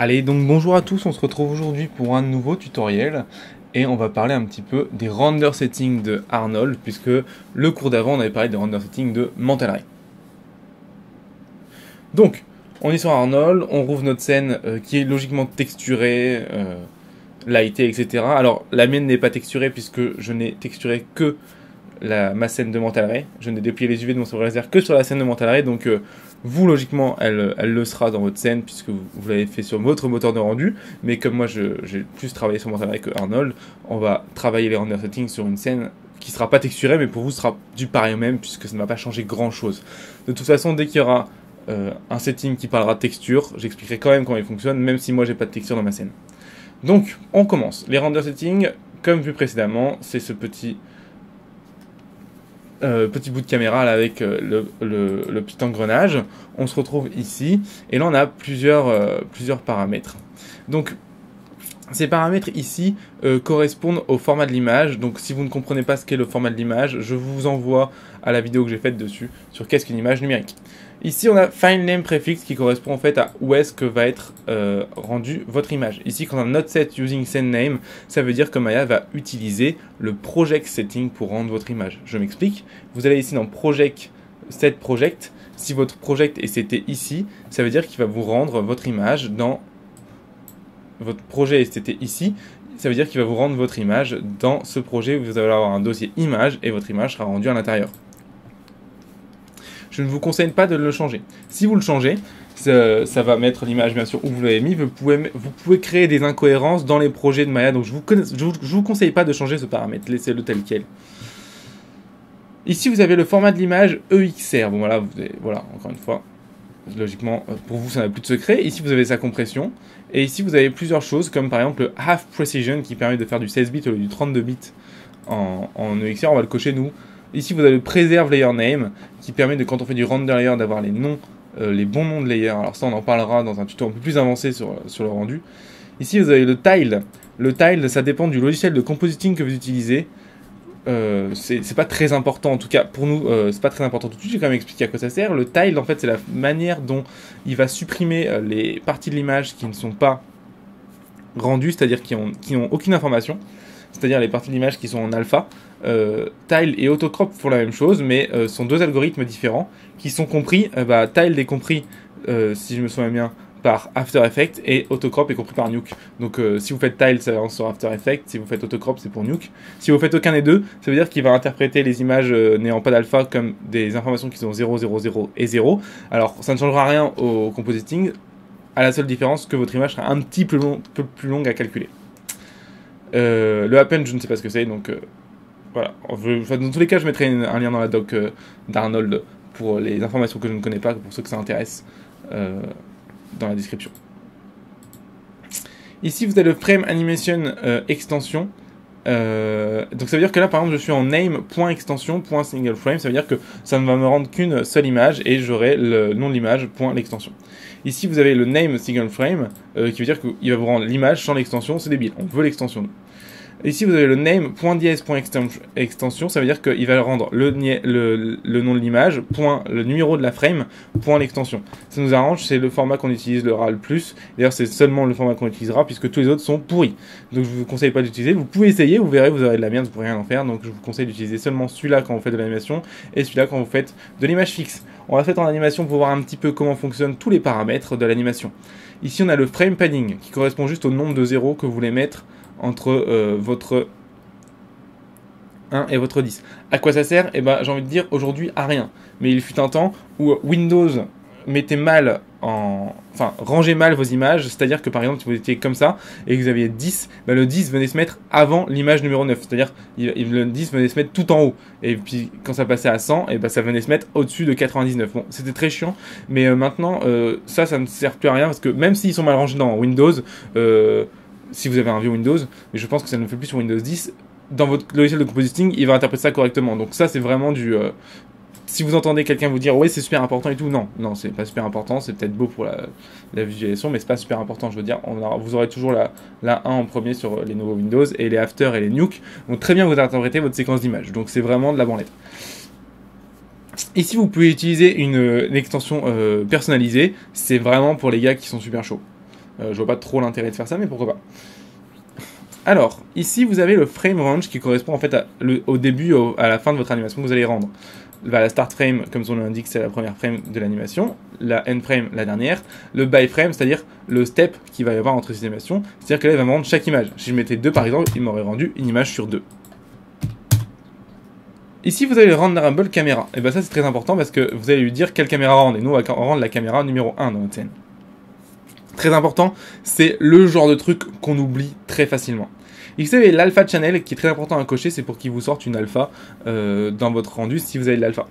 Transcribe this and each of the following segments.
Allez, donc bonjour à tous, on se retrouve aujourd'hui pour un nouveau tutoriel et on va parler un petit peu des render settings de Arnold puisque le cours d'avant on avait parlé des render settings de Mental Ray. Donc, on est sur Arnold, on rouvre notre scène qui est logiquement texturée, lightée, etc. Alors, la mienne n'est pas texturée puisque je n'ai texturé que ma scène de Mental Ray. Je n'ai déplié les UV de mon serveur laser que sur la scène de Mental Ray, donc vous, logiquement, elle le sera dans votre scène puisque vous l'avez fait sur votre moteur de rendu. Mais comme moi, j'ai plus travaillé sur Mental Ray que Arnold, on va travailler les render settings sur une scène qui ne sera pas texturée, mais pour vous, ce sera du pareil au même puisque ça ne va pas changer grand-chose. De toute façon, dès qu'il y aura un setting qui parlera de texture, j'expliquerai quand même comment il fonctionne, même si moi, j'ai pas de texture dans ma scène. Donc, on commence. Les render settings, comme vu précédemment, c'est ce petit bout de caméra là, avec le petit engrenage. On se retrouve ici et là on a plusieurs paramètres. Donc ces paramètres ici correspondent au format de l'image. Donc si vous ne comprenez pas ce qu'est le format de l'image, je vous envoie à la vidéo que j'ai faite dessus sur qu'est-ce qu'une image numérique. Ici on a File Name Prefix qui correspond en fait à où est-ce que va être rendue votre image. Ici quand on a Not Set Using Scene Name, ça veut dire que Maya va utiliser le Project Setting pour rendre votre image. Je m'explique. Vous allez ici dans Project, Set Project. Si votre project est seté ici, ça veut dire qu'il va vous rendre votre image dans votre projet est seté ici. Ça veut dire qu'il va vous rendre votre image dans ce projet. Vous allez avoir un dossier image et votre image sera rendue à l'intérieur. Je ne vous conseille pas de le changer. Si vous le changez, ça va mettre l'image bien sûr où vous l'avez mis. Vous pouvez créer des incohérences dans les projets de Maya. Donc je vous conseille pas de changer ce paramètre. Laissez-le tel quel. Ici vous avez le format de l'image EXR. Bon voilà, encore une fois. Logiquement, pour vous, ça n'a plus de secret. Ici, vous avez sa compression. Et ici, vous avez plusieurs choses, comme par exemple le Half Precision, qui permet de faire du 16 bits au lieu du 32 bits en EXR. On va le cocher, nous. Ici, vous avez le Preserve Layer Name, qui permet de, quand on fait du render layer, d'avoir les noms, les bons noms de layer. Alors ça, on en parlera dans un tuto un peu plus avancé sur le rendu. Ici, vous avez le Tile. Le Tile, ça dépend du logiciel de compositing que vous utilisez. C'est pas très important, en tout cas pour nous c'est pas très important tout de suite. J'ai quand même expliqué à quoi ça sert. Le tile en fait c'est la manière dont il va supprimer les parties de l'image qui ne sont pas rendues, c'est-à-dire qui ont aucune information, c'est-à-dire les parties de l'image qui sont en alpha. Tile et Autocrop font la même chose, mais sont deux algorithmes différents qui sont compris. Tile est compris, si je me souviens bien, par After Effects, et Autocrop est compris par Nuke. Donc si vous faites Tile, ça va sur After Effects, si vous faites Autocrop, c'est pour Nuke. Si vous faites aucun des deux, ça veut dire qu'il va interpréter les images n'ayant pas d'alpha comme des informations qui sont 0, 0, 0 et 0. Alors ça ne changera rien au compositing, à la seule différence que votre image sera un petit peu plus longue à calculer. Le append, je ne sais pas ce que c'est, donc voilà. Dans tous les cas, je mettrai un lien dans la doc d'Arnold pour les informations que je ne connais pas, pour ceux que ça intéresse. Dans la description. Ici, vous avez le Frame Animation Extension. Donc ça veut dire que là, par exemple, je suis en name.extension.singleFrame. Ça veut dire que ça ne va me rendre qu'une seule image et j'aurai le nom de l'image, l'extension. Ici, vous avez le name single frame qui veut dire qu'il va vous rendre l'image sans l'extension. C'est débile, on veut l'extension. Ici, vous avez le name.ds.extension, ça veut dire qu'il va rendre le nom de l'image, le numéro de la frame, l'extension. Ça nous arrange, c'est le format qu'on utilise le plus. D'ailleurs, c'est seulement le format qu'on utilisera, puisque tous les autres sont pourris. Donc, je ne vous conseille pas d'utiliser. Vous pouvez essayer, vous verrez, vous aurez de la merde, vous ne pourrez rien en faire. Donc, je vous conseille d'utiliser seulement celui-là quand vous faites de l'animation, et celui-là quand vous faites de l'image fixe. On va faire en animation pour voir un petit peu comment fonctionnent tous les paramètres de l'animation. Ici, on a le frame padding, qui correspond juste au nombre de zéros que vous voulez mettre entre votre 1 et votre 10. À quoi ça sert? Eh ben, j'ai envie de dire aujourd'hui à rien. Mais il fut un temps où Windows mettait mal rangeait mal vos images, c'est-à-dire que par exemple si vous étiez comme ça et que vous aviez 10, le 10 venait se mettre avant l'image numéro 9, c'est-à-dire le 10 venait se mettre tout en haut, et puis quand ça passait à 100, et ça venait se mettre au-dessus de 99. Bon, c'était très chiant, mais maintenant ça ne sert plus à rien, parce que même s'ils sont mal rangés dans Windows, si vous avez un vieux Windows, mais je pense que ça ne fait plus sur Windows 10, dans votre logiciel de compositing, il va interpréter ça correctement. Donc ça, c'est vraiment du... si vous entendez quelqu'un vous dire « Ouais, c'est super important et tout », non, c'est pas super important, c'est peut-être beau pour la visualisation, mais c'est pas super important, je veux dire. Vous aurez toujours la 1 en premier sur les nouveaux Windows, et les After et les Nuke vont très bien vous interpréter votre séquence d'images. Donc c'est vraiment de la branlette. Ici, vous pouvez utiliser une extension personnalisée, c'est vraiment pour les gars qui sont super chauds. Je vois pas trop l'intérêt de faire ça, mais pourquoi pas. Alors, ici, vous avez le frame range qui correspond en fait au début, à la fin de votre animation que vous allez rendre. La start frame, comme son nom l'indique, c'est la première frame de l'animation. La end frame, la dernière. Le by frame, c'est-à-dire le step qu'il va y avoir entre ces animations. C'est-à-dire que là, il va me rendre chaque image. Si je mettais 2 par exemple, il m'aurait rendu une image sur 2. Ici, vous avez le renderable caméra. Et bien ça, c'est très important parce que vous allez lui dire quelle caméra rendre. Et nous, on va rendre la caméra numéro 1 dans notre scène. Très important, c'est le genre de truc qu'on oublie très facilement. Et vous avez l'alpha channel qui est très important à cocher, c'est pour qu'il vous sorte une alpha dans votre rendu si vous avez de l'alpha.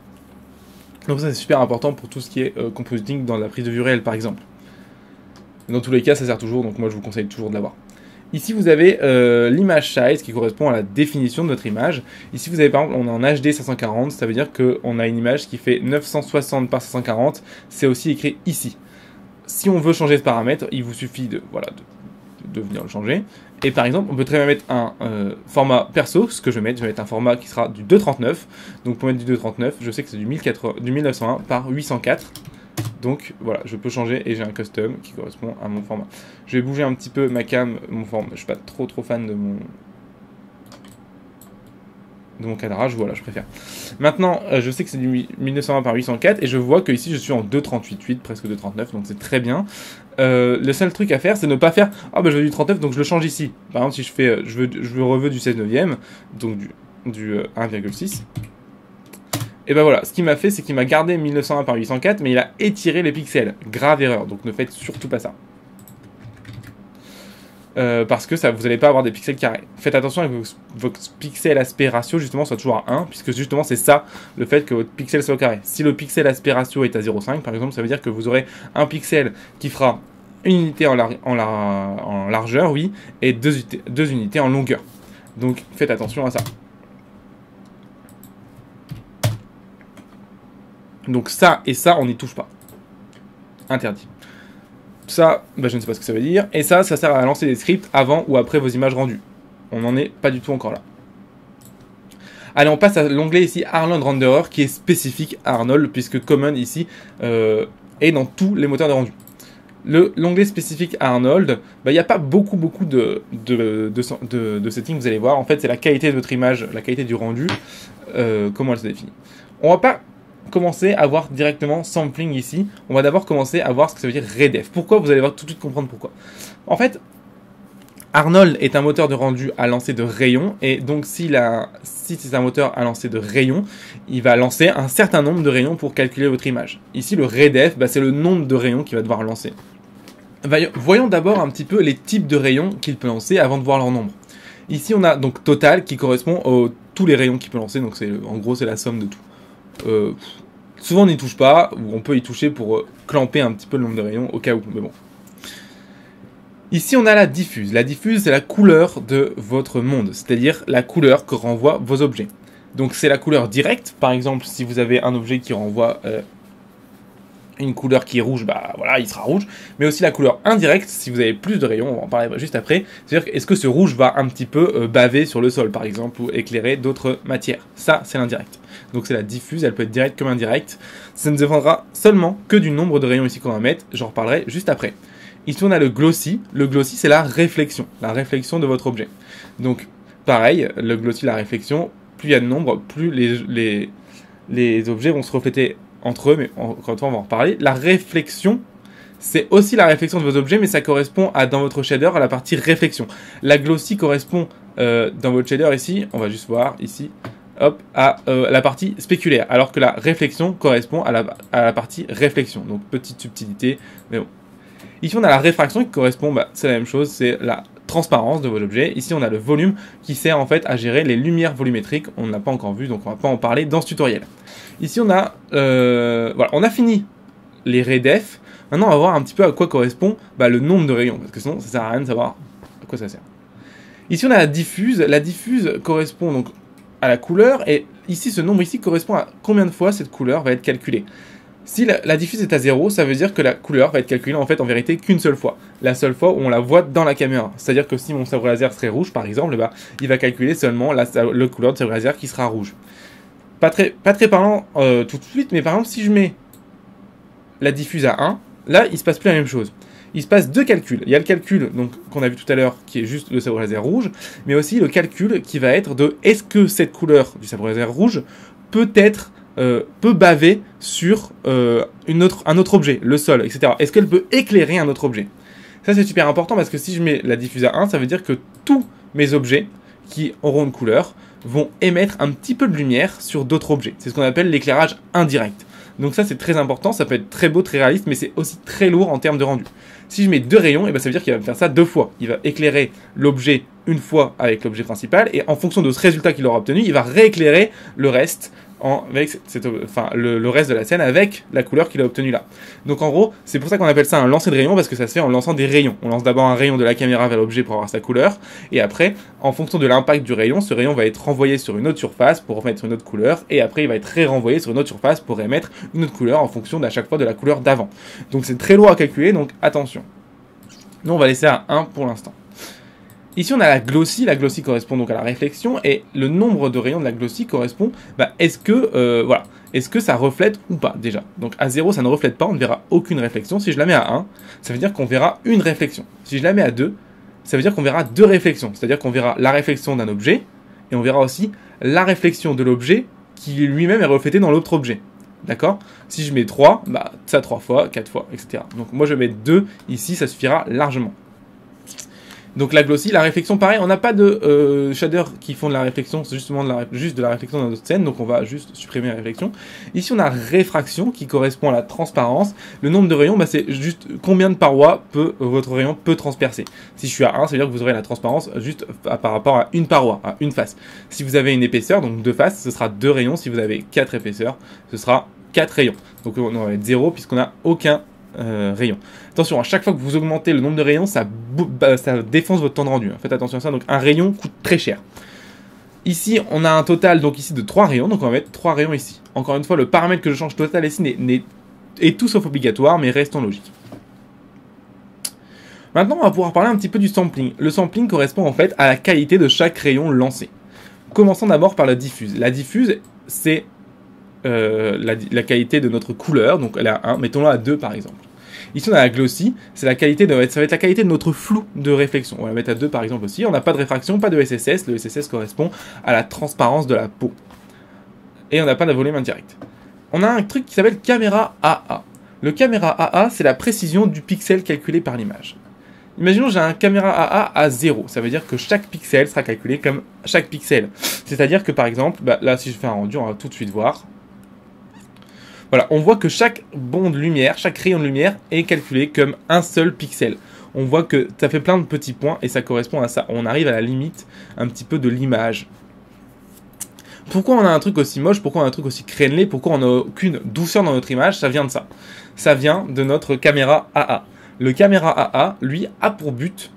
Donc ça c'est super important pour tout ce qui est compositing dans la prise de vue réelle par exemple. Dans tous les cas ça sert toujours, donc moi je vous conseille toujours de l'avoir. Ici vous avez l'image size qui correspond à la définition de votre image. Ici vous avez par exemple, on est en HD 540, ça veut dire qu'on a une image qui fait 960 par 540, c'est aussi écrit ici. Si on veut changer ce paramètre, il vous suffit de venir le changer. Et par exemple, on peut très bien mettre un format perso, ce que je vais mettre un format qui sera du 239. Donc pour mettre du 239, je sais que c'est du 1901 par 804. Donc voilà, je peux changer et j'ai un custom qui correspond à mon format. Je vais bouger un petit peu ma cam, mon format. Je suis pas trop fan de mon cadrage, voilà, je préfère. Maintenant, je sais que c'est du 1920 par 804 et je vois que ici je suis en 2.38.8, presque 2.39, donc c'est très bien. Le seul truc à faire, c'est ne pas faire « Ah bah je veux du 39, donc je le change ici ». Par exemple, si je fais, je veux reveux du 16/9, donc du 1,6. Et ben voilà, ce qu'il m'a fait, c'est qu'il m'a gardé 1901 par 804, mais il a étiré les pixels. Grave erreur, donc ne faites surtout pas ça. Parce que ça, vous n'allez pas avoir des pixels carrés. Faites attention à que votre pixel aspect ratio justement soit toujours à 1, puisque justement c'est ça le fait que votre pixel soit carré. Si le pixel aspect ratio est à 0,5 par exemple, ça veut dire que vous aurez un pixel qui fera une unité en largeur, oui, et deux unités en longueur. Donc faites attention à ça. Donc ça et ça, on n'y touche pas. Interdit. Ça, bah je ne sais pas ce que ça veut dire. Et ça sert à lancer des scripts avant ou après vos images rendues. On n'en est pas du tout encore là. Allez, on passe à l'onglet ici Arnold Renderer qui est spécifique à Arnold puisque Common ici est dans tous les moteurs de rendu. L'onglet spécifique à Arnold, il n'y a pas beaucoup de settings, vous allez voir. En fait, c'est la qualité de votre image, la qualité du rendu, comment elle se définit. On va pas commencer à voir directement sampling ici. On va d'abord commencer à voir ce que ça veut dire redef. Pourquoi? Vous allez tout de suite comprendre pourquoi. En fait, Arnold est un moteur de rendu à lancer de rayons, et donc si c'est un moteur à lancer de rayons, il va lancer un certain nombre de rayons pour calculer votre image. Ici, le redef, c'est le nombre de rayons qu'il va devoir lancer. Voyons d'abord un petit peu les types de rayons qu'il peut lancer avant de voir leur nombre. Ici, on a donc total qui correspond à tous les rayons qu'il peut lancer, donc en gros, c'est la somme de tout. Souvent on n'y touche pas, ou on peut y toucher pour clamper un petit peu le nombre de rayons au cas où, mais bon. Ici on a la diffuse. La diffuse c'est la couleur de votre monde, c'est-à-dire la couleur que renvoient vos objets. Donc c'est la couleur directe, par exemple si vous avez un objet qui renvoie une couleur qui est rouge, voilà, il sera rouge. Mais aussi la couleur indirecte, si vous avez plus de rayons, on va en parler juste après. C'est-à-dire, est-ce que ce rouge va un petit peu baver sur le sol, par exemple, ou éclairer d'autres matières? Ça, c'est l'indirect. Donc c'est la diffuse, elle peut être directe comme indirecte. Ça ne dépendra seulement que du nombre de rayons ici qu'on va mettre, j'en reparlerai juste après. Ici, on a le glossy. Le glossy, c'est la réflexion de votre objet. Donc, pareil, le glossy, la réflexion, plus il y a de nombres, plus les objets vont se refléter entre eux, mais encore une fois on va en reparler. La réflexion, c'est aussi la réflexion de vos objets, mais ça correspond dans votre shader à la partie réflexion. La glossy correspond dans votre shader ici, on va juste voir ici, hop, à la partie spéculaire, alors que la réflexion correspond à la partie réflexion. Donc petite subtilité, mais bon. Ici on a la réfraction qui correspond, c'est la même chose, c'est la transparence de vos objets. Ici on a le volume qui sert en fait à gérer les lumières volumétriques. On ne l'a pas encore vu, donc on ne va pas en parler dans ce tutoriel. Ici on a voilà, on a fini les redef. Maintenant on va voir un petit peu à quoi correspond le nombre de rayons, parce que sinon ça sert à rien de savoir à quoi ça sert. Ici on a la diffuse. La diffuse correspond donc à la couleur, et ici ce nombre ici correspond à combien de fois cette couleur va être calculée. Si la diffuse est à 0, ça veut dire que la couleur va être calculée en fait en vérité qu'une seule fois. La seule fois où on la voit dans la caméra. C'est-à-dire que si mon sabre laser serait rouge par exemple, il va calculer seulement la couleur de sabre laser qui sera rouge. Pas très parlant tout de suite, mais par exemple si je mets la diffuse à 1, là il se passe plus la même chose. il se passe deux calculs. Il y a le calcul donc qu'on a vu tout à l'heure qui est juste le sabre laser rouge, mais aussi le calcul qui va être de est-ce que cette couleur du sabre laser rouge peut baver sur un autre objet, le sol, etc. Est-ce qu'elle peut éclairer un autre objet? Ça c'est super important parce que si je mets la diffuse à 1, ça veut dire que tous mes objets qui auront une couleur vont émettre un petit peu de lumière sur d'autres objets. C'est ce qu'on appelle l'éclairage indirect. Donc ça c'est très important, ça peut être très beau, très réaliste, mais c'est aussi très lourd en termes de rendu. Si je mets deux rayons, et ben ça veut dire qu'il va me faire ça deux fois. Il va éclairer l'objet une fois avec l'objet principal, et en fonction de ce résultat qu'il aura obtenu, il va rééclairer le reste avec le reste de la scène avec la couleur qu'il a obtenue là. Donc en gros, c'est pour ça qu'on appelle ça un lancer de rayons, parce que ça se fait en lançant des rayons. On lance d'abord un rayon de la caméra vers l'objet pour avoir sa couleur, et après, en fonction de l'impact du rayon, ce rayon va être renvoyé sur une autre surface pour remettre une autre couleur, et après il va être renvoyé sur une autre surface pour émettre une autre couleur en fonction d'à chaque fois de la couleur d'avant. Donc c'est très lourd à calculer, donc attention. Nous on va laisser à 1 pour l'instant. Ici on a la glossy correspond donc à la réflexion, et le nombre de rayons de la glossy correspond, est-ce que ça reflète ou pas déjà. Donc à 0 ça ne reflète pas, on ne verra aucune réflexion. Si je la mets à 1, ça veut dire qu'on verra une réflexion. Si je la mets à 2, ça veut dire qu'on verra deux réflexions, c'est-à-dire qu'on verra la réflexion d'un objet, et on verra aussi la réflexion de l'objet qui lui-même est reflété dans l'autre objet. D'accord? Si je mets 3, ça 3 fois, 4 fois, etc. Donc moi je vais mettre 2 ici, ça suffira largement. Donc la glossy, la réflexion, pareil, on n'a pas de shaders qui font de la réflexion, c'est justement juste de la réflexion dans notre scène, donc on va juste supprimer la réflexion. Ici on a réfraction qui correspond à la transparence. Le nombre de rayons, c'est juste combien de parois votre rayon peut transpercer. Si je suis à 1, ça veut dire que vous aurez la transparence juste par rapport à une paroi, à une face. Si vous avez une épaisseur, donc deux faces, ce sera 2 rayons. Si vous avez 4 épaisseurs, ce sera 4 rayons. Donc on va mettre 0 puisqu'on n'a aucun rayon. Attention, à chaque fois que vous augmentez le nombre de rayons, ça défonce votre temps de rendu. Faites attention à ça, donc un rayon coûte très cher. Ici, on a un total donc ici de 3 rayons, donc on va mettre 3 rayons ici. Encore une fois, le paramètre que je change total ici est tout sauf obligatoire, mais reste en logique. Maintenant, on va pouvoir parler un petit peu du sampling. Le sampling correspond en fait à la qualité de chaque rayon lancé. Commençons d'abord par la diffuse. La diffuse, c'est la qualité de notre couleur, donc elle est à 1, mettons-la à 2 par exemple. Ici on a la glossy, ça va être la qualité de notre flou de réflexion. On va la mettre à 2 par exemple aussi. On n'a pas de réfraction, pas de SSS. Le SSS correspond à la transparence de la peau. Et on n'a pas de volume indirect. On a un truc qui s'appelle caméra AA. Le caméra AA, c'est la précision du pixel calculé par l'image. Imaginons j'ai un caméra AA à 0. Ça veut dire que chaque pixel sera calculé comme chaque pixel. C'est-à-dire que par exemple, là si je fais un rendu, on va tout de suite voir. Voilà, on voit que chaque bond de lumière, chaque rayon de lumière est calculé comme un seul pixel. On voit que ça fait plein de petits points et ça correspond à ça. On arrive à la limite un petit peu de l'image. Pourquoi on a un truc aussi moche? Pourquoi on a un truc aussi crénelé? Pourquoi on n'a aucune douceur dans notre image? Ça vient de ça. Ça vient de notre caméra AA. Le caméra AA, lui, a pour but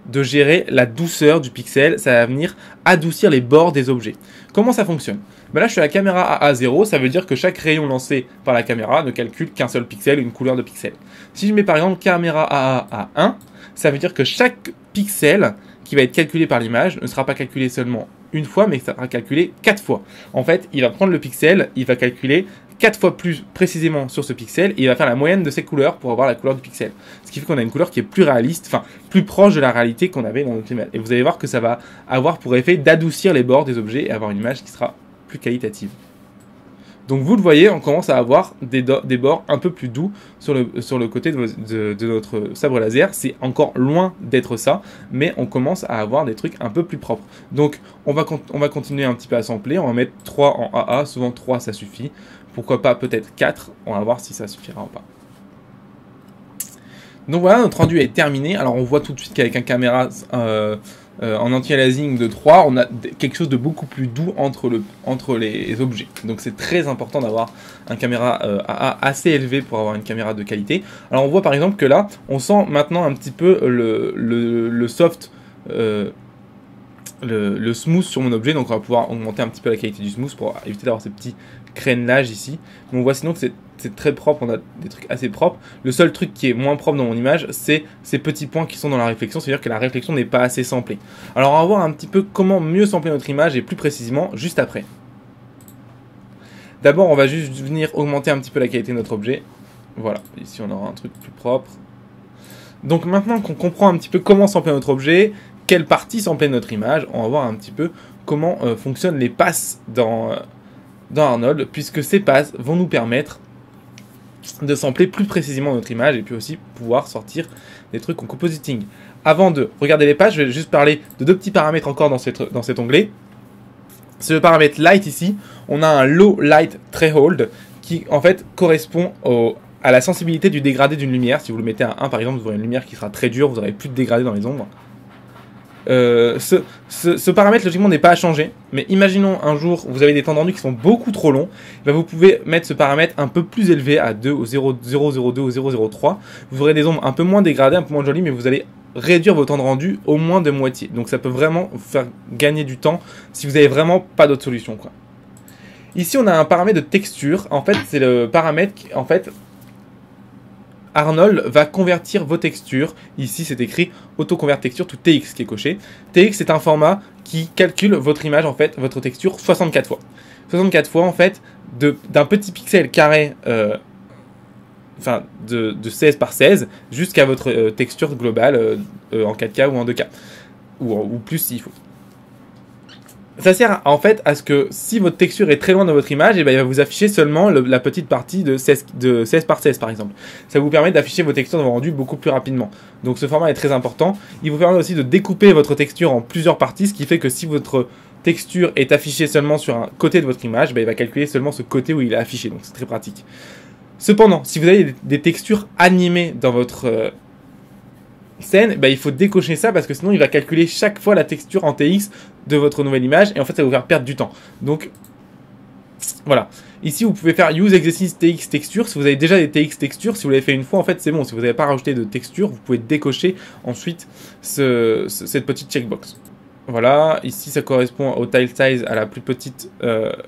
de gérer la douceur du pixel. Ça va venir adoucir les bords des objets. Comment ça fonctionne? Là, je suis à la caméra AA0, ça veut dire que chaque rayon lancé par la caméra ne calcule qu'un seul pixel, une couleur de pixel. Si je mets par exemple caméra AA à 1, ça veut dire que chaque pixel qui va être calculé par l'image ne sera pas calculé seulement une fois, mais ça sera calculé 4 fois. En fait, il va prendre le pixel, il va calculer 4 fois plus précisément sur ce pixel, et il va faire la moyenne de ses couleurs pour avoir la couleur du pixel. Ce qui fait qu'on a une couleur qui est plus réaliste, enfin plus proche de la réalité qu'on avait dans notre image. Et vous allez voir que ça va avoir pour effet d'adoucir les bords des objets et avoir une image qui sera plus qualitative. Donc vous le voyez, on commence à avoir des bords un peu plus doux sur le côté de notre sabre laser. C'est encore loin d'être ça, mais on commence à avoir des trucs un peu plus propres. Donc on va continuer un petit peu à sampler, on va mettre 3 en AA, souvent 3 ça suffit. Pourquoi pas peut-être 4, on va voir si ça suffira ou pas. Donc voilà, notre rendu est terminé. Alors on voit tout de suite qu'avec un caméra en anti-aliasing de 3, on a quelque chose de beaucoup plus doux entre les objets. Donc c'est très important d'avoir un caméra AA assez élevé pour avoir une caméra de qualité. Alors on voit par exemple que là, on sent maintenant un petit peu le soft, le smooth sur mon objet. Donc on va pouvoir augmenter un petit peu la qualité du smooth pour éviter d'avoir ces petits crénelages ici. Mais on voit sinon que c'est très propre, on a des trucs assez propres. Le seul truc qui est moins propre dans mon image, c'est ces petits points qui sont dans la réflexion, c'est-à-dire que la réflexion n'est pas assez samplée. Alors on va voir un petit peu comment mieux sampler notre image et plus précisément juste après. D'abord on va juste venir augmenter un petit peu la qualité de notre objet. Voilà, ici on aura un truc plus propre. Donc maintenant qu'on comprend un petit peu comment sampler notre objet, quelle partie sampler notre image, on va voir un petit peu comment fonctionnent les passes dans Arnold, puisque ces passes vont nous permettre de sampler plus précisément notre image et puis aussi pouvoir sortir des trucs en compositing. Avant de regarder les passes, je vais juste parler de deux petits paramètres encore dans cet onglet. C'est le paramètre light ici. On a un low light threshold qui en fait correspond à la sensibilité du dégradé d'une lumière. Si vous le mettez à 1 par exemple, vous aurez une lumière qui sera très dure, vous n'aurez plus de dégradé dans les ombres. Ce paramètre logiquement n'est pas à changer, mais imaginons un jour vous avez des temps de rendu qui sont beaucoup trop longs, ben vous pouvez mettre ce paramètre un peu plus élevé à 2 au 0,002 ou 0,03. Vous aurez des ombres un peu moins dégradées, un peu moins jolies, mais vous allez réduire vos temps de rendu au moins de moitié. Donc ça peut vraiment vous faire gagner du temps si vous n'avez vraiment pas d'autre solution, quoi. Ici on a un paramètre de texture. En fait c'est le paramètre qui, en fait, Arnold va convertir vos textures. Ici, c'est écrit auto-convert texture to TX qui est coché. TX, c'est un format qui calcule votre image, en fait, votre texture 64 fois. 64 fois, en fait, d'un petit pixel carré, enfin, de 16 par 16, jusqu'à votre texture globale en 4K ou en 2K. Ou plus s'il faut. Ça sert en fait à ce que si votre texture est très loin de votre image, et ben, il va vous afficher seulement la petite partie de 16 par 16 par exemple. Ça vous permet d'afficher vos textures dans vos rendus beaucoup plus rapidement. Donc ce format est très important. Il vous permet aussi de découper votre texture en plusieurs parties, ce qui fait que si votre texture est affichée seulement sur un côté de votre image, ben, il va calculer seulement ce côté où il est affiché. Donc c'est très pratique. Cependant, si vous avez des textures animées dans votre scène, bah, il faut décocher ça parce que sinon il va calculer chaque fois la texture en TX de votre nouvelle image et en fait ça va vous faire perdre du temps. Donc voilà. Ici vous pouvez faire use exercice TX texture. Si vous avez déjà des TX textures, si vous l'avez fait une fois, en fait c'est bon. Si vous n'avez pas rajouté de texture, vous pouvez décocher ensuite cette petite checkbox. Voilà, ici ça correspond au tile size, à la plus petite,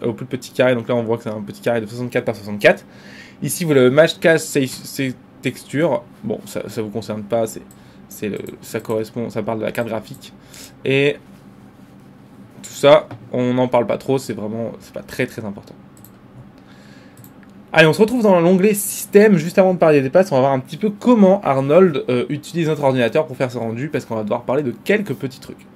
au plus petit carré. Donc là on voit que c'est un petit carré de 64 par 64. Ici vous avez le match cast texture. Bon, ça vous concerne pas, ça correspond, ça parle de la carte graphique. Et tout ça, on n'en parle pas trop, c'est pas très très important. Allez, on se retrouve dans l'onglet système. Juste avant de parler des passes, on va voir un petit peu comment Arnold utilise notre ordinateur pour faire ce rendu, parce qu'on va devoir parler de quelques petits trucs.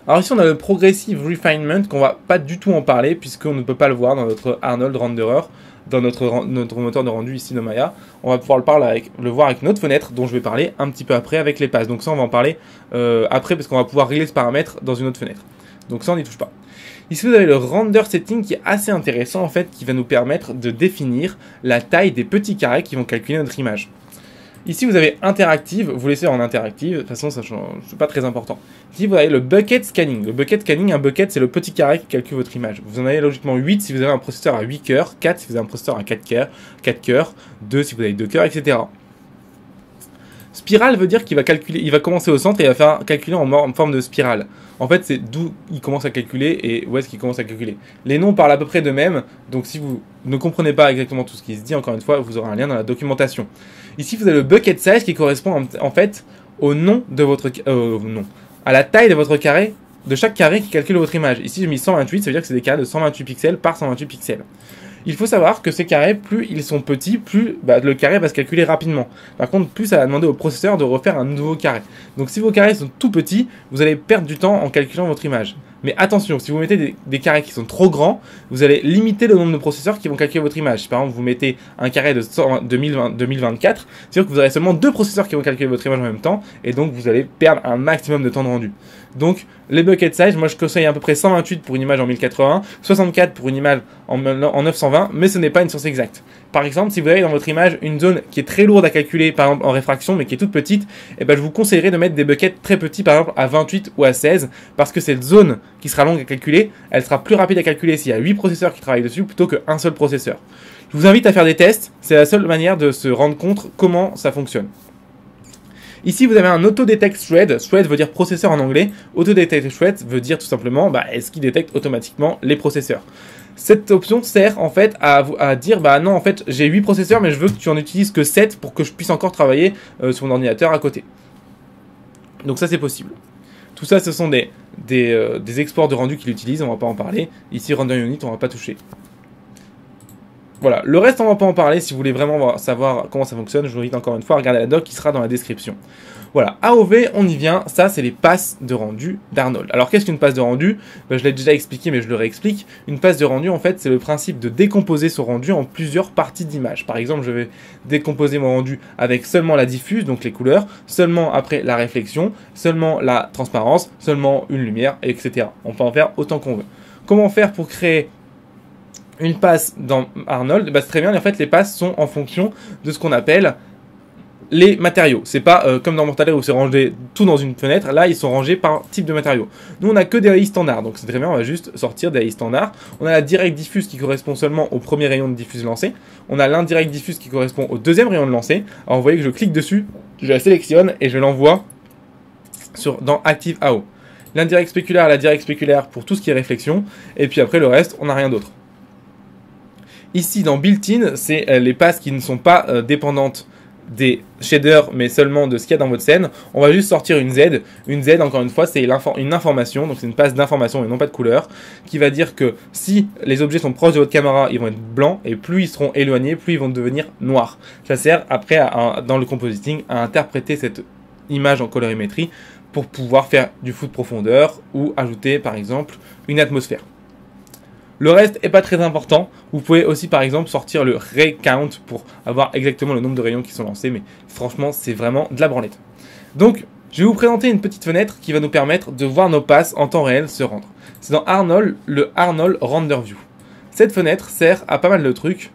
Alors ici on a le Progressive Refinement, qu'on va pas du tout en parler, puisqu'on ne peut pas le voir dans notre Arnold Renderer, dans notre moteur de rendu ici de Maya. On va pouvoir le voir avec notre fenêtre, dont je vais parler un petit peu après avec les passes. Donc ça on va en parler après, parce qu'on va pouvoir régler ce paramètre dans une autre fenêtre. Donc ça on n'y touche pas. Ici vous avez le Render Setting qui est assez intéressant en fait, qui va nous permettre de définir la taille des petits carrés qui vont calculer notre image. Ici, vous avez interactive, vous laissez en interactive, de toute façon, ça c'est pas très important. Ici, vous avez le bucket scanning. Le bucket scanning, un bucket, c'est le petit carré qui calcule votre image. Vous en avez logiquement 8 si vous avez un processeur à 8 cœurs, 4 si vous avez un processeur à 4 cœurs, 2 si vous avez 2 cœurs, etc. Spirale veut dire qu'il va calculer, il va commencer au centre et il va faire calculer en forme de spirale. En fait, c'est d'où il commence à calculer et où est-ce qu'il commence à calculer. Les noms parlent à peu près d'eux-mêmes, donc si vous ne comprenez pas exactement tout ce qui se dit, encore une fois, vous aurez un lien dans la documentation. Ici, vous avez le bucket size qui correspond en fait au nom de votre à la taille de votre carré, de chaque carré qui calcule votre image. Ici, j'ai mis 128, ça veut dire que c'est des carrés de 128 pixels par 128 pixels. Il faut savoir que ces carrés, plus ils sont petits, plus le carré va se calculer rapidement. Par contre, plus ça va demander au processeur de refaire un nouveau carré. Donc si vos carrés sont tout petits, vous allez perdre du temps en calculant votre image. Mais attention, si vous mettez des carrés qui sont trop grands, vous allez limiter le nombre de processeurs qui vont calculer votre image. Si par exemple vous mettez un carré de 2024, c'est-à-dire que vous aurez seulement 2 processeurs qui vont calculer votre image en même temps, et donc vous allez perdre un maximum de temps de rendu. Donc les bucket size, moi je conseille à peu près 128 pour une image en 1080, 64 pour une image en 920, mais ce n'est pas une science exacte. Par exemple, si vous avez dans votre image une zone qui est très lourde à calculer, par exemple en réfraction, mais qui est toute petite, eh ben, je vous conseillerais de mettre des buckets très petits, par exemple à 28 ou à 16, parce que cette zone qui sera longue à calculer, elle sera plus rapide à calculer s'il y a 8 processeurs qui travaillent dessus plutôt qu'un seul processeur. Je vous invite à faire des tests, c'est la seule manière de se rendre compte comment ça fonctionne. Ici, vous avez un Auto-Detect Thread. Thread veut dire processeur en anglais. Auto-Detect Thread veut dire tout simplement est-ce qu'il détecte automatiquement les processeurs. Cette option sert en fait à dire non, en fait, j'ai 8 processeurs, mais je veux que tu en utilises que 7 pour que je puisse encore travailler sur mon ordinateur à côté. Donc ça, c'est possible. Tout ça, ce sont des exports de rendu qu'il utilise, on va pas en parler. Ici, Render Unit, on va pas toucher. Voilà, le reste on va pas en parler. Si vous voulez vraiment savoir comment ça fonctionne, je vous invite encore une fois à regarder la doc qui sera dans la description. Voilà, AOV, on y vient, ça c'est les passes de rendu d'Arnold. Alors qu'est-ce qu'une passe de rendu? Je l'ai déjà expliqué mais je le réexplique. Une passe de rendu en fait c'est le principe de décomposer son rendu en plusieurs parties d'image. Par exemple je vais décomposer mon rendu avec seulement la diffuse, donc les couleurs, seulement après la réflexion, seulement la transparence, seulement une lumière, etc. On peut en faire autant qu'on veut. Comment faire pour créer une passe dans Arnold? C'est très bien, en fait les passes sont en fonction de ce qu'on appelle les matériaux. C'est pas comme dans Mortal Kombat où c'est rangé tout dans une fenêtre. Là, ils sont rangés par type de matériaux. Nous, on a que des AI standards. Donc, c'est très bien. On va juste sortir des AI standards. On a la direct diffuse qui correspond seulement au premier rayon de diffuse lancé. On a l'indirect diffuse qui correspond au deuxième rayon de lancé. Alors, vous voyez que je clique dessus, je la sélectionne et je l'envoie dans Active AO. L'indirect spéculaire, la direct spéculaire pour tout ce qui est réflexion. Et puis après, le reste, on n'a rien d'autre. Ici, dans Built-in, c'est les passes qui ne sont pas dépendantes des shaders mais seulement de ce qu'il y a dans votre scène. On va juste sortir une Z. Une Z, encore une fois, c'est une information, donc c'est une passe d'information et non pas de couleur, qui va dire que si les objets sont proches de votre caméra, ils vont être blancs, et plus ils seront éloignés, plus ils vont devenir noirs. Ça sert après, dans le compositing, à interpréter cette image en colorimétrie pour pouvoir faire du flou de profondeur ou ajouter par exemple une atmosphère. Le reste n'est pas très important. Vous pouvez aussi par exemple sortir le ray count pour avoir exactement le nombre de rayons qui sont lancés, mais franchement c'est vraiment de la branlette. Donc je vais vous présenter une petite fenêtre qui va nous permettre de voir nos passes en temps réel se rendre. C'est dans Arnold, le Arnold Render View. Cette fenêtre sert à pas mal de trucs.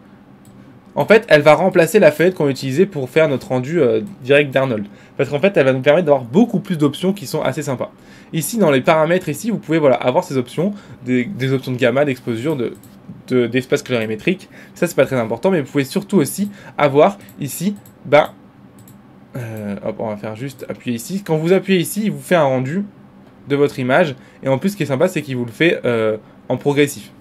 En fait, elle va remplacer la fenêtre qu'on va utiliser pour faire notre rendu direct d'Arnold. Parce qu'en fait, elle va nous permettre d'avoir beaucoup plus d'options qui sont assez sympas. Ici, dans les paramètres, ici, vous pouvez avoir ces options, des options de gamma, d'exposure, d'espace colorimétrique. Ça, c'est pas très important, mais vous pouvez surtout aussi avoir ici, hop, on va faire juste appuyer ici. Quand vous appuyez ici, il vous fait un rendu de votre image. Et en plus, ce qui est sympa, c'est qu'il vous le fait en progressif.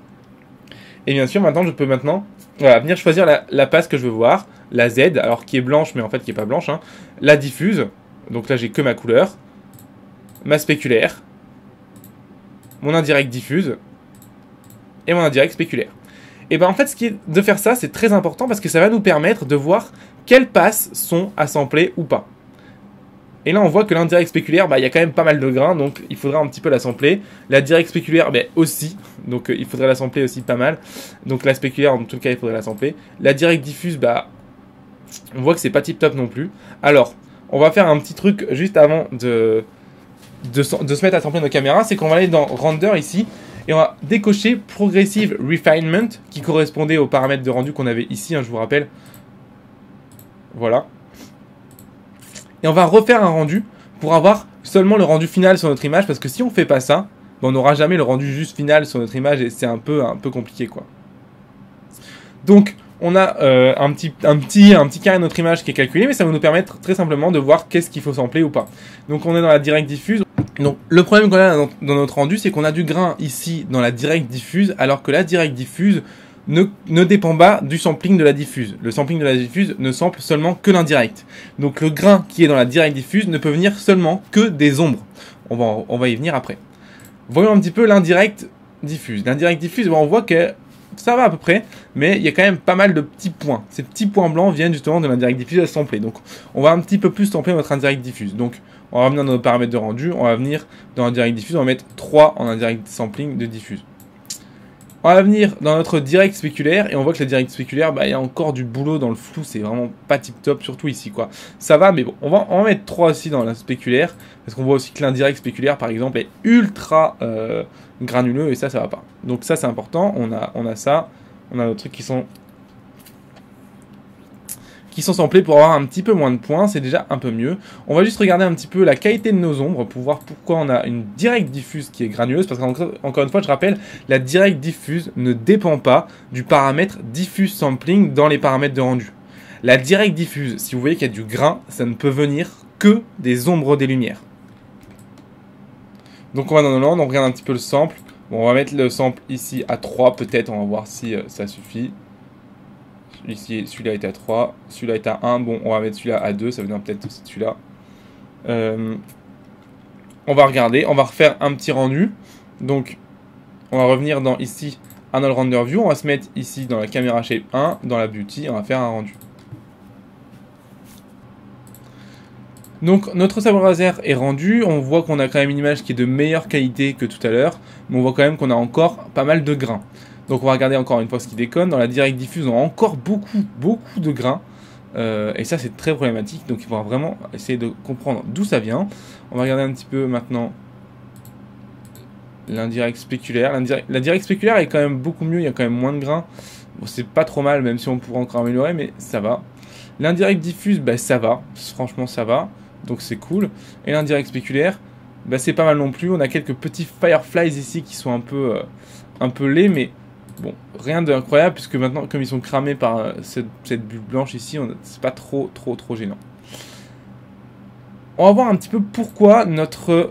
Et bien sûr, maintenant, je peux venir choisir la passe que je veux voir, la Z, alors qui est blanche, mais en fait qui n'est pas blanche, hein. La diffuse, donc là j'ai que ma couleur, ma spéculaire, mon indirect diffuse, et mon indirect spéculaire. Et ben en fait, de faire ça, c'est très important parce que ça va nous permettre de voir quelles passes sont assemblées ou pas. Et là, on voit que l'indirect spéculaire, il y a quand même pas mal de grains, donc il faudra un petit peu l'assembler. La direct spéculaire, aussi, donc il faudrait l'assembler aussi pas mal. Donc la spéculaire, en tout cas, il faudrait l'assembler. La direct diffuse, on voit que c'est pas tip top non plus. Alors, on va faire un petit truc juste avant de se mettre à assembler nos caméras, c'est qu'on va aller dans Render ici, et on va décocher Progressive Refinement, qui correspondait aux paramètres de rendu qu'on avait ici, je vous rappelle. Voilà. Et on va refaire un rendu pour avoir seulement le rendu final sur notre image, parce que si on fait pas ça, on n'aura jamais le rendu juste final sur notre image et c'est un peu compliqué quoi. Donc on a un petit carré de notre image qui est calculé, mais ça va nous permettre très simplement de voir qu'est-ce qu'il faut sampler ou pas. Donc on est dans la direct diffuse. Donc le problème qu'on a dans notre rendu, c'est qu'on a du grain ici dans la direct diffuse, alors que la direct diffuse ne dépend pas du sampling de la diffuse. Le sampling de la diffuse ne sample seulement que l'indirect. Donc le grain qui est dans la direct diffuse ne peut venir seulement que des ombres. On va y venir après. Voyons un petit peu l'indirect diffuse. L'indirect diffuse, on voit que ça va à peu près, mais il y a quand même pas mal de petits points. Ces petits points blancs viennent justement de l'indirect diffuse à sampler. Donc on va un petit peu plus sampler notre indirect diffuse. Donc on va revenir dans nos paramètres de rendu, on va venir dans l'indirect diffuse, on va mettre 3 en indirect sampling de diffuse. On va venir dans notre direct spéculaire et on voit que la direct spéculaire, il y a encore du boulot dans le flou, c'est vraiment pas tip top, surtout ici quoi. Ça va, mais bon, on va mettre 3 aussi dans la spéculaire, parce qu'on voit aussi que l'indirect spéculaire par exemple est ultra granuleux et ça va pas. Donc ça c'est important, on a ça, on a nos trucs qui sont samplés pour avoir un petit peu moins de points, c'est déjà un peu mieux. On va juste regarder un petit peu la qualité de nos ombres pour voir pourquoi on a une direct diffuse qui est granuleuse, parce qu'encore une fois je rappelle, la direct diffuse ne dépend pas du paramètre diffuse sampling dans les paramètres de rendu. La direct diffuse, si vous voyez qu'il y a du grain, ça ne peut venir que des ombres des lumières. Donc on va dans nos landes, on regarde un petit peu le sample. Bon, on va mettre le sample ici à 3 peut-être, on va voir si ça suffit. Ici, celui-là est à 3, celui-là est à 1, bon, on va mettre celui-là à 2, ça veut dire peut-être aussi celui-là. On va regarder, on va refaire un petit rendu. Donc, on va revenir dans ici Arnold Render View, on va se mettre ici dans la caméra shape 1, dans la beauty, et on va faire un rendu. Donc notre sabre laser est rendu, on voit qu'on a quand même une image qui est de meilleure qualité que tout à l'heure, mais on voit quand même qu'on a encore pas mal de grains. Donc on va regarder encore une fois ce qui déconne. Dans la Direct Diffuse, on a encore beaucoup de grains. Et ça c'est très problématique, donc il faudra vraiment essayer de comprendre d'où ça vient. On va regarder un petit peu maintenant l'indirect spéculaire. La direct spéculaire est quand même beaucoup mieux, il y a quand même moins de grains. Bon, c'est pas trop mal, même si on pourrait encore améliorer, mais ça va. L'indirect diffuse, bah, ça va, franchement ça va, donc c'est cool. Et l'indirect spéculaire, bah, c'est pas mal non plus. On a quelques petits fireflies ici qui sont un peu laids, mais bon, rien d'incroyable, puisque maintenant, comme ils sont cramés par cette bulle blanche ici, c'est pas trop gênant. On va voir un petit peu pourquoi notre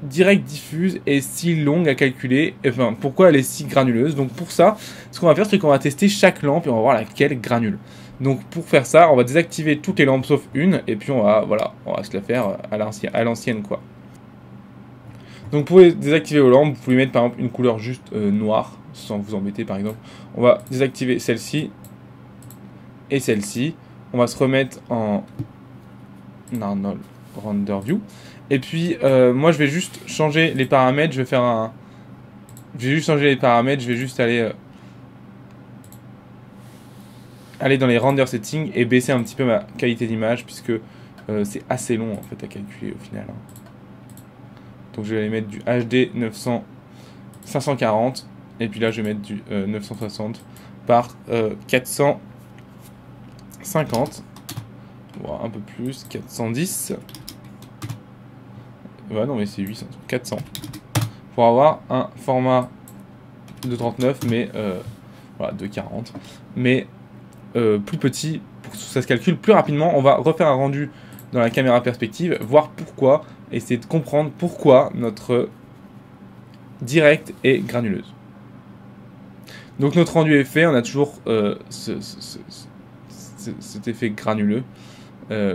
direct diffuse est si longue à calculer, enfin pourquoi elle est si granuleuse. Donc pour ça, ce qu'on va faire, c'est qu'on va tester chaque lampe et on va voir laquelle granule. Donc pour faire ça, on va désactiver toutes les lampes sauf une, et puis on va se la faire à l'ancienne quoi. Donc pour désactiver vos lampes, vous pouvez mettre par exemple une couleur juste noire, sans vous embêter par exemple. On va désactiver celle-ci et celle-ci. On va se remettre en Arnold Render View. Et puis moi je vais juste changer les paramètres. Je vais juste changer les paramètres. Je vais juste aller dans les render settings et baisser un petit peu ma qualité d'image, puisque c'est assez long en fait à calculer au final. Donc je vais aller mettre du HD 540 et puis là je vais mettre du 960 par 450, voire un peu plus, 410. Ouais, non mais c'est 800, 400 pour avoir un format de 39, mais voilà, de 40, mais plus petit pour que ça se calcule plus rapidement. On va refaire un rendu dans la caméra perspective, voir pourquoi, essayer de comprendre pourquoi notre direct est granuleuse. Donc notre rendu est fait, on a toujours cet effet granuleux,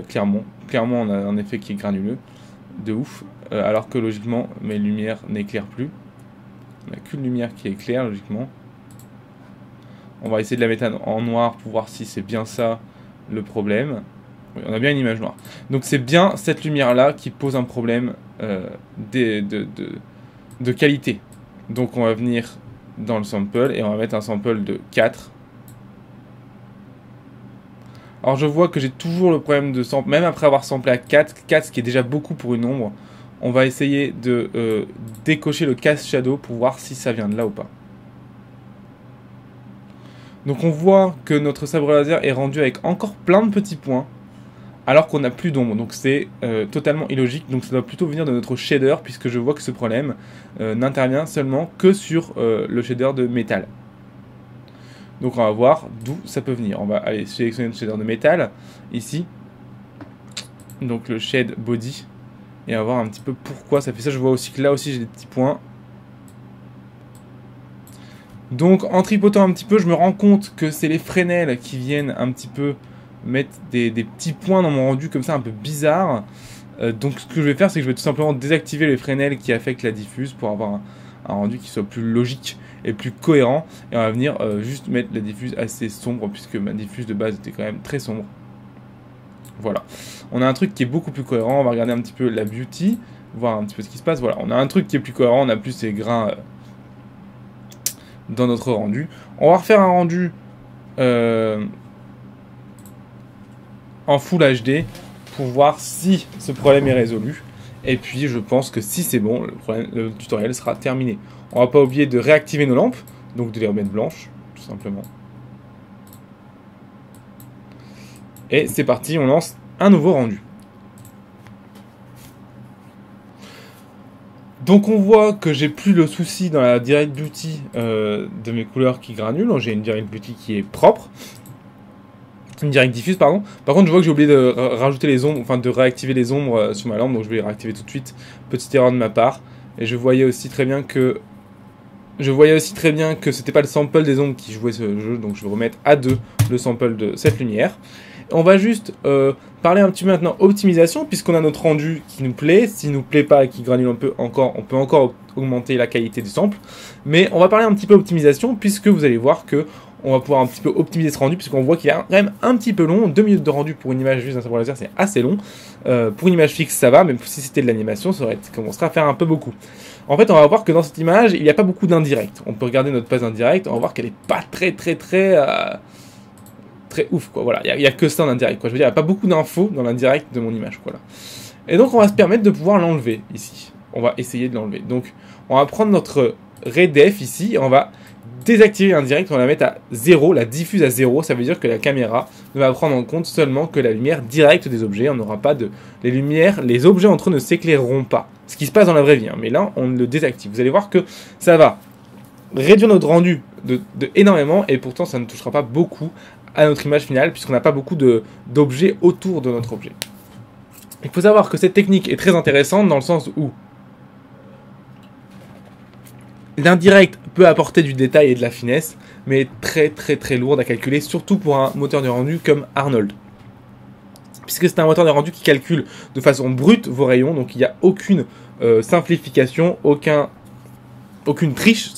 clairement on a un effet qui est granuleux de ouf, alors que logiquement mes lumières n'éclairent plus. On n'a qu'une lumière qui éclaire logiquement. On va essayer de la mettre en noir pour voir si c'est bien ça le problème. Oui, on a bien une image noire. Donc c'est bien cette lumière là qui pose un problème de qualité. Donc on va venir dans le sample et on va mettre un sample de 4. Alors je vois que j'ai toujours le problème de sample, même après avoir samplé à 4, ce qui est déjà beaucoup pour une ombre. On va essayer de décocher le cast shadow pour voir si ça vient de là ou pas. Donc on voit que notre sabre laser est rendu avec encore plein de petits points, alors qu'on n'a plus d'ombre. Donc c'est totalement illogique. Donc ça doit plutôt venir de notre shader, puisque je vois que ce problème n'intervient seulement que sur le shader de métal. Donc on va voir d'où ça peut venir. On va aller sélectionner le shader de métal, ici. Donc le shade body. Et on va voir un petit peu pourquoi ça fait ça. Je vois aussi que là aussi j'ai des petits points. Donc en tripotant un petit peu, je me rends compte que c'est les Fresnel qui viennent un petit peu mettre des petits points dans mon rendu comme ça un peu bizarre. Donc ce que je vais faire, c'est que je vais tout simplement désactiver les Fresnel qui affectent la diffuse pour avoir un rendu qui soit plus logique et plus cohérent. Et on va venir juste mettre la diffuse assez sombre, puisque ma diffuse de base était quand même très sombre. Voilà, on a un truc qui est beaucoup plus cohérent. On va regarder un petit peu la beauty, voir un petit peu ce qui se passe. Voilà, on a un truc qui est plus cohérent, on a plus ces grains dans notre rendu. On va refaire un rendu en Full HD pour voir si ce problème est résolu. Et puis je pense que si c'est bon, le tutoriel sera terminé. On va pas oublier de réactiver nos lampes, donc de les remettre blanches, tout simplement. Et c'est parti, on lance un nouveau rendu. Donc on voit que j'ai plus le souci dans la Direct Beauty de mes couleurs qui granulent. J'ai une Direct Beauty qui est propre. Une Direct Diffuse, pardon. Par contre, je vois que j'ai oublié de rajouter les ombres, enfin de réactiver les ombres sur ma lampe. Donc je vais les réactiver tout de suite. Petite erreur de ma part. Et je voyais aussi très bien que c'était pas le sample des ombres qui jouait ce jeu. Donc je vais remettre à 2 le sample de cette lumière. On va juste parler un petit peu maintenant optimisation, puisqu'on a notre rendu qui nous plaît. S'il ne nous plaît pas et qu'il granule un peu encore, on peut encore augmenter la qualité du sample. Mais on va parler un petit peu optimisation, puisque vous allez voir que on va pouvoir un petit peu optimiser ce rendu, puisqu'on voit qu'il est quand même un petit peu long. 2 minutes de rendu pour une image juste d'un sabre laser, c'est assez long. Pour une image fixe, ça va, même si c'était de l'animation, ça commencera à faire un peu beaucoup. En fait, on va voir que dans cette image, il n'y a pas beaucoup d'indirect. On peut regarder notre passe d'indirect, on va voir qu'elle n'est pas très ouf, quoi. Voilà, il n'y a que ça en indirect, quoi. Je veux dire, il n'y a pas beaucoup d'infos dans l'indirect de mon image, quoi. Là. Et donc, on va se permettre de pouvoir l'enlever ici. On va essayer de l'enlever. Donc, on va prendre notre RayDef ici, et on va désactiver l'indirect, on va la mettre à 0, la diffuse à 0, ça veut dire que la caméra ne va prendre en compte seulement que la lumière directe des objets, on n'aura pas de... les objets entre eux ne s'éclaireront pas, ce qui se passe dans la vraie vie, hein, mais là on le désactive. Vous allez voir que ça va réduire notre rendu de énormément, et pourtant ça ne touchera pas beaucoup à notre image finale, puisqu'on n'a pas beaucoup d'objets autour de notre objet. Il faut savoir que cette technique est très intéressante dans le sens où l'indirect peut apporter du détail et de la finesse, mais est très lourde à calculer, surtout pour un moteur de rendu comme Arnold. Puisque c'est un moteur de rendu qui calcule de façon brute vos rayons, donc il n'y a aucune simplification, aucune triche,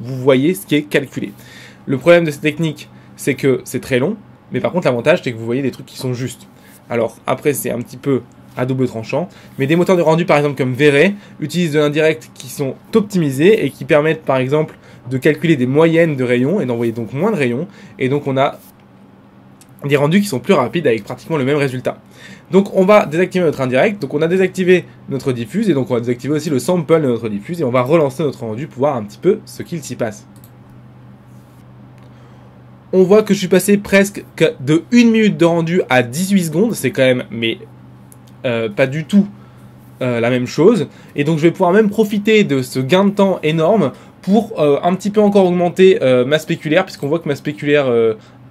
vous voyez ce qui est calculé. Le problème de cette technique, c'est que c'est très long, mais par contre l'avantage c'est que vous voyez des trucs qui sont justes. Alors après c'est un petit peu à double tranchant, mais des moteurs de rendu par exemple comme V-Ray utilisent de l'indirect qui sont optimisés et qui permettent par exemple de calculer des moyennes de rayons et d'envoyer donc moins de rayons, et donc on a des rendus qui sont plus rapides avec pratiquement le même résultat. Donc on va désactiver notre indirect, donc on a désactivé notre diffuse, et donc on va désactiver aussi le sample de notre diffuse, et on va relancer notre rendu pour voir un petit peu ce qu'il s'y passe. On voit que je suis passé presque de 1 minute de rendu à 18 secondes, c'est quand même pas du tout la même chose, et donc je vais pouvoir même profiter de ce gain de temps énorme pour un petit peu encore augmenter ma spéculaire, puisqu'on voit que ma spéculaire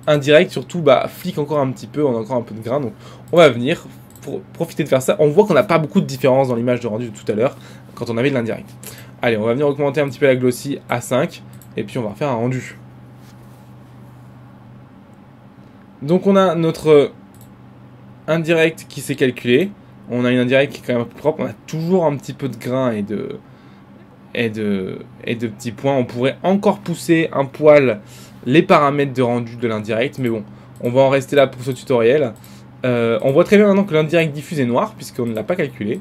indirect surtout flique encore un petit peu, on a encore un peu de grain, donc on va venir pour profiter de faire ça. On voit qu'on n'a pas beaucoup de différence dans l'image de rendu de tout à l'heure quand on avait de l'indirect. Allez, on va venir augmenter un petit peu la glossy à 5, et puis on va faire un rendu. Donc on a notre indirect qui s'est calculé, on a une indirect qui est quand même un peu propre, on a toujours un petit peu de grain et de petits points. On pourrait encore pousser un poil les paramètres de rendu de l'indirect, mais bon, on va en rester là pour ce tutoriel. On voit très bien maintenant que l'indirect diffuse est noir, puisqu'on ne l'a pas calculé.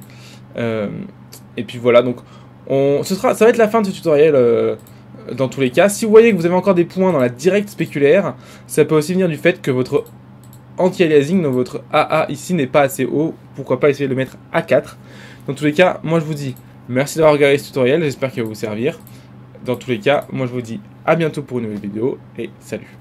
Et puis voilà, donc ça va être la fin de ce tutoriel dans tous les cas. Si vous voyez que vous avez encore des points dans la direct spéculaire, ça peut aussi venir du fait que votre anti-aliasing, donc votre AA ici n'est pas assez haut. Pourquoi pas essayer de le mettre à 4. Dans tous les cas, moi je vous dis merci d'avoir regardé ce tutoriel, j'espère qu'il va vous servir. Dans tous les cas, moi je vous dis à bientôt pour une nouvelle vidéo et salut.